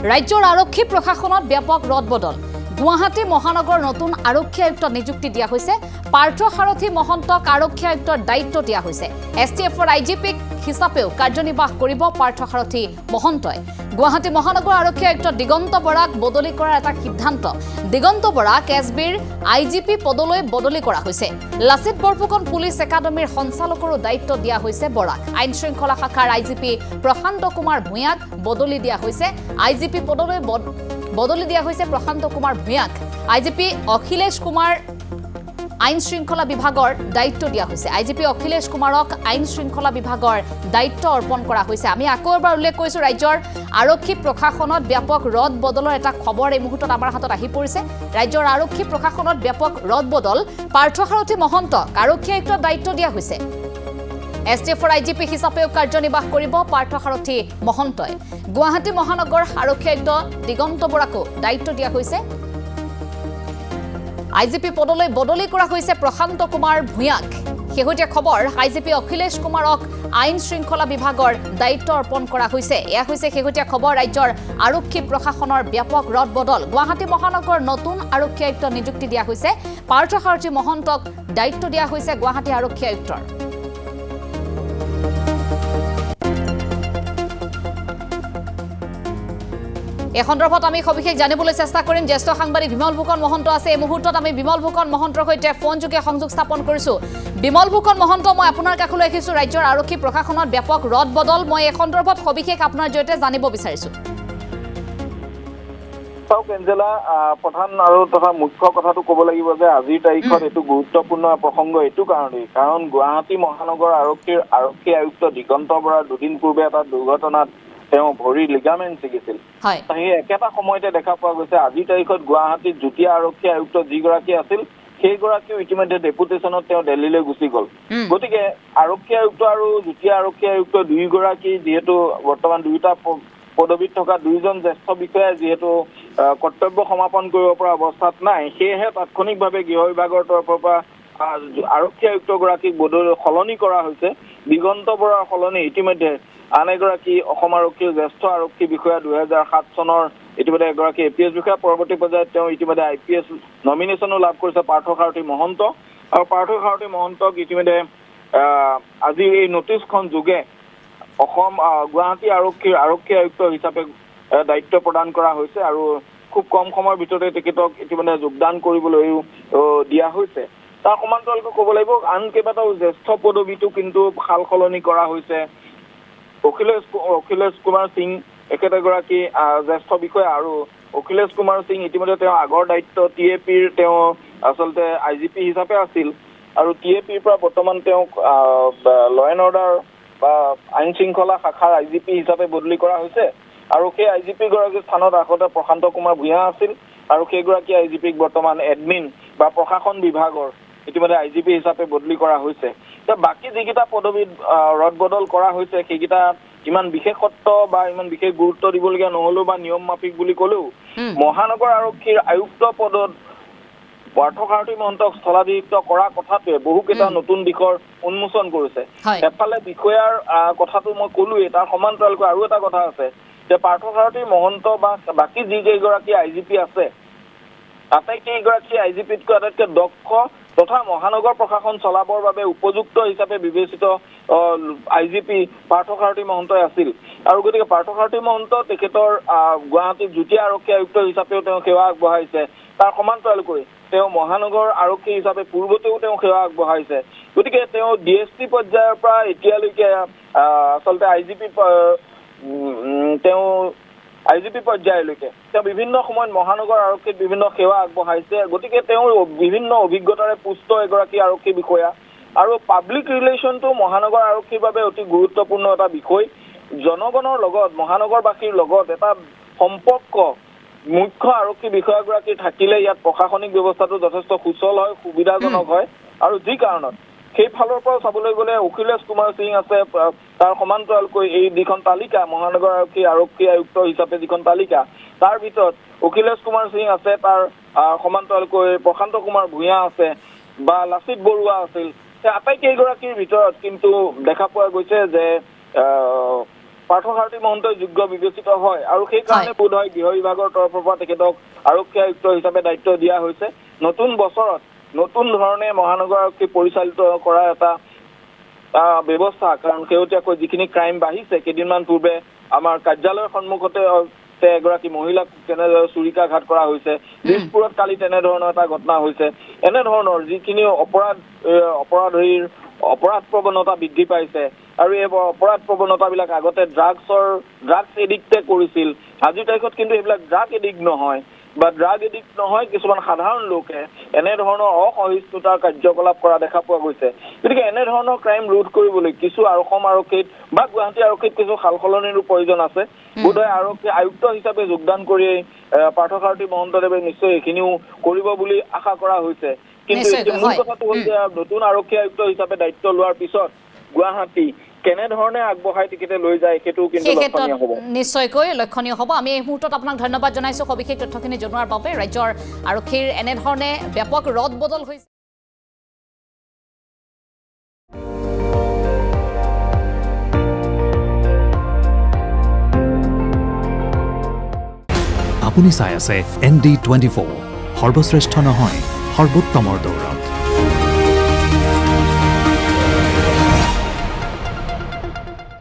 ৰাজ্যৰ আৰক্ষী প্ৰশাসনত ব্যাপক ৰদবদল গুৱাহাটী মহানগৰ নতুন আৰক্ষী আয়ুক্ত নিযুক্তি দিয়া হৈছে পাৰ্থ সাৰথী মহন্তক আৰক্ষী আয়ুক্তৰ দায়িত্ব দিয়া হৈছে এছটিএফৰ আইজিপি হিচাপেও কাৰ্যনিৰ্বাহ কৰিব পাৰ্থ সাৰথী মহন্তই গুৱাহাটী মহানগৰ আৰক্ষী আয়ুক্ত দিগন্ত বৰাক বদলি কৰাৰ এটা সিদ্ধান্ত দিগন্ত বৰাক এছবিৰ আইজিপি পদলৈ বদলি কৰা হৈছে লাচিত বৰফুকন পুলিচ একাডেমীৰ সঞ্চালকৰো দায়িত্ব দিয়া হৈছে বৰাক আইন শৃংখলা শাখাৰ আইজিপি প্ৰশান্ত কুমাৰ ভূঞাক বদলি দিয়া হৈছে আইজিপি পদলৈ বদলি দিয়া হৈছে প্ৰশান্ত কুমাৰ ভূঞাক আইজিপি অখিলেশ কুমাৰ আইন শৃংখলা বিভাগৰ দায়িত্ব দিয়া হৈছে আইজিপি অখিলেশ কুমাৰক আইন শৃংখলা বিভাগৰ দায়িত্ব অৰ্পণ কৰা হৈছে আমি আকৌ এবাৰ উল্লেখ কৰিছো ৰাজ্যৰ আৰক্ষী প্ৰশাসনত ব্যাপক ৰদ বদলৰ এটা খবৰ এই মুহূৰ্তত আমাৰ হাতত আহি পৰিছে ৰাজ্যৰ আৰক্ষী প্ৰশাসনত ব্যাপক ৰদ বদল পাৰ্থ সাৰথী মহন্তক আৰক্ষী আয়ুক্তৰ দায়িত্ব দিয়া হৈছে এছটিএফৰ আইজিপি হিচাপেও কাৰ্যনিৰ্বাহ কৰিব পাৰ্থ সাৰথী মহন্তই গুৱাহাটী মহানগৰ আৰক্ষী আয়ুক্ত দিগন্ত বৰাকো দায়িত্ব দিয়া হৈছে আইজিপি পদলৈ বদলি কৰা হৈছে প্ৰশান্ত কুমাৰ ভূঞাক শেহতীয়া খবৰ আইজিপি অখিলেশ কুমাৰক আইন শৃংখলা বিভাগৰ দায়িত্ব অৰ্পণ কৰা হৈছে এয়া হৈছে শেহতীয়া খবৰ ৰাজ্যৰ আৰক্ষী প্ৰশাসনৰ ব্যাপক ৰদ বদল গুৱাহাটী মহানগৰ নতুন আৰক্ষী আয়ুক্ত নিযুক্তি দিয়া হৈছে পাৰ্থ সাৰথী মহন্তক দায়িত্ব দিয়া হৈছে গুৱাহাটী আৰক্ষী আয়ুক্তৰ এই সন্দৰ্ভত আমি সবিশেষ জানিবলৈ চেষ্টা কৰিম জ্যেষ্ঠ সাংবাদিক বিমল ফুকন মহন্ত আছে এই মুহূৰ্তত আমি বিমল ফুকন মহন্তৰ সৈতে ফোনযোগে সংযোগ স্থাপন কৰিছো বিমল ফুকন মহন্ত মই আপোনাৰ কাষলৈ আহিছো ৰাজ্যৰ আৰক্ষী প্ৰশাসনত ব্যাপক ৰদ বদল মই এই সন্দৰ্ভত সবিশেষ আপোনাৰ জৰিয়তে জানিব বিচাৰিছো কেঞ্জেলা প্ৰধান আৰু তথা মুখ্য কথাটো ক'ব লাগিব যে আজিৰ তাৰিখত এইটো গুৰুত্বপূৰ্ণ প্ৰসংগ এইটো কাৰণেই কাৰণ গুৱাহাটী মহানগৰ আৰক্ষী আয়ুক্ত দিগন্ত বৰা দুদিন পূৰ্বে এটা দুৰ্ঘটনাত তেওঁ ভৰি লিগামেণ্ট ছিগিছিল সেই একেটা সময়তে দেখা পোৱা গৈছে আজিৰ তাৰিখত গুৱাহাটীত যুটীয়া আৰক্ষী আয়ুক্ত যিগৰাকী আছিল সেইগৰাকীও ইতিমধ্যে ডেপুটেশ্যনত তেওঁ দিল্লীলৈ গুচি গ'ল গতিকে আৰক্ষী আয়ুক্ত আৰু যুটীয়া আৰক্ষী আয়ুক্ত দুয়োগৰাকী যিহেতু বৰ্তমান দুয়োটা পদবীত থকা দুয়োজন জ্যেষ্ঠ বিষয়াই যিহেতু কৰ্তব্য সমাপন কৰিব পৰা অৱস্থাত নাই সেয়েহে তাৎক্ষণিকভাৱে গৃহ বিভাগৰ তৰফৰ পৰা আৰক্ষী আয়ুক্তগৰাকীক সলনি কৰা হৈছে দিগন্ত বৰাৰ সলনি ইতিমধ্যে আন এগৰাকী অসম আৰক্ষীৰ জ্যেষ্ঠ আৰক্ষী বিষয়া 2007 চনৰ ইতিমধ্যে এগৰাকী এপিএছ বিষয়া পৰৱৰ্তী পৰ্যায়ত তেওঁ ইতিমধ্যে আইপিএছ নমিনেশ্যনো লাভ কৰিছে পাৰ্থ সাৰথী মহন্ত আৰু পাৰ্থ সাৰথী মহন্তক ইতিমধ্যে আজি এই নটিচখন যোগে অসম গুৱাহাটী আৰক্ষী আয়ুক্ত হিচাপে দায়িত্ব প্ৰদান কৰা হৈছে আৰু খুব কম সময়ৰ ভিতৰতে তেখেতক ইতিমধ্যে যোগদান কৰিবলৈও দিয়া হৈছে তাৰ সমান্তৰালকৈ ক'ব লাগিব আন কেইবাটাও জ্যেষ্ঠ পদবীটো কিন্তু সাল সলনি কৰা হৈছে অখিলেশ কুমাৰ সিং একেগৰাকী জ্যেষ্ঠ বিষয়া আৰু অখিলেশ কুমাৰ সিং ইতিমধ্যে তেওঁ আগৰ দায়িত্ব টিএপিৰ তেওঁ আচলতে আইজিপি হিচাপে আছিল আৰু টিএপিৰ পৰা বৰ্তমান তেওঁক ল এণ্ড অৰ্ডাৰ বা আইন শৃংখলা শাখাৰ আইজিপি হিচাপে বদলি কৰা হৈছে আৰু সেই আইজিপি গৰাকীৰ স্থানত আগতে প্ৰশান্ত কুমাৰ ভূঞা আছিল আৰু সেইগৰাকী আইজিপিক বৰ্তমান এডমিন বা প্ৰশাসন বিভাগৰ ইতিমধ্যে আইজিপি হিচাপে বদলি কৰা হৈছে বাকী যিকেইটা পদবীত ৰদ বদল কৰা হৈছে সেইকেইটা ইমান বিশেষত্ব বা ইমান বিশেষ গুৰুত্ব দিবলগীয়া নহলেও বা নিয়ম মাফিক বুলি ক'লেও মহানগৰ আৰক্ষীৰ আয়ুক্ত পদত পাৰ্থ সাৰথী মহন্তক স্থলাভিষিক্ত কৰা কথাটোৱে বহুকেইটা নতুন দিশৰ উন্মোচন কৰিছে এফালে বিষয়াৰ কথাটো মই ক'লোৱেই তাৰ সমান্তৰালকৈ আৰু এটা কথা আছে যে পাৰ্থ সাৰথী মহন্ত বা বাকী যিকেইগৰাকী আইজিপি আছে আটাইকেইগৰাকী আইজিপিতকৈ আটাইতকৈ দক্ষ তথা মহানগৰ প্ৰশাসন চলাবৰ বাবে উপযুক্ত হিচাপে বিবেচিত আইজিপি পাৰ্থ সাৰথী মহন্তই আছিল আৰু গতিকে পাৰ্থ সাৰথী মহন্ত তেখেতৰ গুৱাহাটীৰ যুটীয়া আৰক্ষী আয়ুক্ত হিচাপেও তেওঁ সেৱা আগবঢ়াইছে তাৰ সমান্তৰালকৈ তেওঁ মহানগৰ আৰক্ষী হিচাপে পূৰ্বতেও তেওঁ সেৱা আগবঢ়াইছে গতিকে তেওঁ ডিএছপি পৰ্যায়ৰ পৰা এতিয়ালৈকে আচলতে আইজিপি পৰ্যায়লৈকে তেওঁ বিভিন্ন সময়ত মহানগৰ আৰক্ষীত বিভিন্ন সেৱা আগবঢ়াইছে গতিকে তেওঁ বিভিন্ন অভিজ্ঞতাৰে পুষ্ট এগৰাকী আৰক্ষী বিষয়া আৰু পাব্লিক ৰিলেশ্যনটো মহানগৰ আৰক্ষীৰ বাবে অতি গুৰুত্বপূৰ্ণ এটা বিষয় জনগণৰ লগত মহানগৰবাসীৰ লগত এটা সম্পৰ্ক মুখ্য আৰক্ষী বিষয়াগৰাকী থাকিলে ইয়াত প্ৰশাসনিক ব্যৱস্থাটো যথেষ্ট সুচল হয় সুবিধাজনক হয় আৰু যি কাৰণত সেই ফালৰ পৰা চাবলৈ গ'লে অখিলেশ কুমাৰ সিং আছে তাৰ সমান্তৰালকৈ এই যিখন তালিকা মহানগৰ আৰক্ষী আয়ুক্ত হিচাপে যিখন তালিকা তাৰ ভিতৰত অখিলেশ কুমাৰ সিং আছে তাৰ সমান্তৰালকৈ প্ৰশান্ত কুমাৰ ভূঞা আছে বা লাচিত বৰুৱা আছিল আটাইকেইগৰাকীৰ ভিতৰত কিন্তু দেখা পোৱা গৈছে যে পাৰ্থসাৰথী মহন্তই যোগ্য বিবেচিত হয় আৰু সেইকাৰণে বোধ হয় গৃহ বিভাগৰ তৰফৰ পৰা তেখেতক আৰক্ষী আয়ুক্ত হিচাপে দায়িত্ব দিয়া হৈছে নতুন বছৰত নতুন ধৰণে মহানগৰ আৰক্ষী পৰিচালিত কৰা এটা ব্যৱস্থা কাৰণ শেহতীয়াকৈ যিখিনি ক্ৰাইম বাঢ়িছে কেইদিনমান পূৰ্বে আমাৰ কাৰ্যালয়ৰ সন্মুখতে এগৰাকী মহিলাক তেনেদৰে চুৰিকাঘাত কৰা হৈছে দিছপুৰত কালি তেনেধৰণৰ এটা ঘটনা হৈছে এনেধৰণৰ যিখিনি অপৰাধ প্ৰৱণতা বৃদ্ধি পাইছে আৰু এই অপৰাধ প্ৰৱণতাবিলাক আগতে ড্ৰাগছ এডিক্টে কৰিছিল আজিৰ তাৰিখত কিন্তু এইবিলাক ড্ৰাগ এডিক্ট নহয় বা ড্ৰাগ এডিক্ট নহয় কিছুমান সাধাৰণ লোকে এনেধৰণৰ অসহিষ্ণুতাৰ কাৰ্যকলাপ কৰা দেখা পোৱা গৈছে গতিকে এনেধৰণৰ ক্ৰাইম ৰোধ কৰিবলৈ কিছু অসম আৰক্ষীত বা গুৱাহাটী আৰক্ষীত কিছু সালসলনিৰো প্ৰয়োজন আছে বোধহয় আৰক্ষী আয়ুক্ত হিচাপে যোগদান কৰি পাৰ্থসাৰথী মহন্তদেৱে নিশ্চয় এইখিনিও কৰিব বুলি আশা কৰা হৈছে কিন্তু মূল কথাটো হ'ল যে নতুন আৰক্ষী আয়ুক্ত হিচাপে দায়িত্ব লোৱাৰ পিছত গুৱাহাটী কেনেধৰণে আগবঢ়াই তেখেতে লৈ যায় সেইটো কিন্তু লক্ষণীয় হ'ব নিশ্চয়কৈ লক্ষণীয় হ'ব আমি এই মুহূৰ্তত আপোনাক ধন্যবাদ জনাইছোঁ সবিশেষ তথ্যখিনি জনোৱাৰ বাবে ৰাজ্যৰ আৰক্ষীৰ এনেধৰণে ব্যাপক ৰদ বদল হৈছে আপুনি চাই আছে ND24 সৰ্বশ্ৰেষ্ঠ নহয় সৰ্বোত্তমৰ দৌৰ